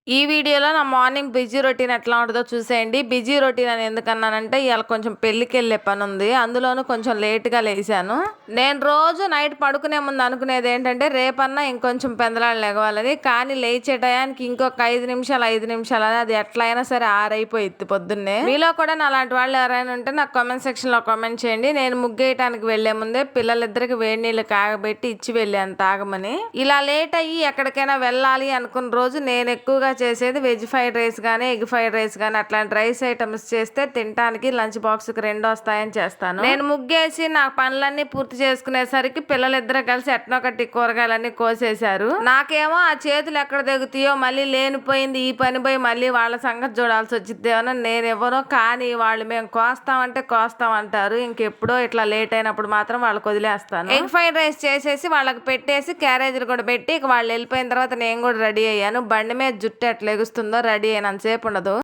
ఈ వీడియోలో నా మార్నింగ్ బిజీ రొటీన్ ఎట్లా ఉంటుందో చూసేయండి. బిజీ రొటీన్ అని ఎందుకన్నానంటే ఇవాళ కొంచెం పెళ్ళికెళ్ళే పని ఉంది. అందులోనూ కొంచెం లేట్‌గా లేసాను. నేను రోజు నైట్ పడుకునే ముందు అనుకునేది ఏంటంటే రేపన్నా ఇంకొంచెం పెందలాడ లెగవాలని. కానీ లేచే టయానికి ఇంకొక 5 నిమిషాలు అది ఎట్లయినా సరే 6 అయిపోయిద్ది పొద్దున్నే. మీలో కూడా నాలాంటి వాళ్ళు ఎవరైనా ఉంటే నాకు కామెంట్ సెక్షన్‌లో కామెంట్ చేయండి. నేను ముగ్గేయటానికి వెళ్లే ముందే పిల్లలిద్దరికి వేడి నీళ్ళు కాగబెట్టి ఇచ్చి వెళ్ళాను తాగమని. ఇలా లేట్ అయ్యి ఎక్కడికైనా వెళ్ళాలి అనుకున్న రోజు నేను ఎక్కువగా చేసేది వెజ్ ఫ్రైడ్ రైస్ కానీ ఎగ్ ఫ్రైడ్ రైస్ కానీ అట్లాంటి రైస్ ఐటమ్స్ చేస్తే తినడానికి లంచ్ బాక్స్కి 2 వస్తాయని చేస్తాను. నేను ముగ్గేసి నా పనులన్నీ పూర్తి చేసుకునేసరికి పిల్లలిద్దరూ కలిసి ఎట్నొకటి కూరగాయలన్నీ కోసేశారు. నాకేమో ఆ చేతులు ఎక్కడ దిగుతాయో మళ్ళీ లేనిపోయింది ఈ పని పోయి మళ్ళీ వాళ్ళ సంగతి చూడాల్సి వచ్చిద్దేమో. నేను ఎవరో కానీ వాళ్ళు మేము కోస్తామంటే కోస్తామంటారు. ఇంకెప్పుడో ఇట్లా లేట్ అయినప్పుడు మాత్రం వాళ్ళకి వదిలేస్తాను. ఎగ్ ఫ్రైడ్ రైస్ చేసేసి వాళ్ళకి పెట్టేసి క్యారేజీలు కూడా పెట్టి ఇక వాళ్ళు వెళ్ళిపోయిన తర్వాత నేను కూడా రెడీ అయ్యాను. బండి మీద జుట్టు ఎట్లా ఎగుస్తుందో రెడీ అయినంతసేపు ఉండదు.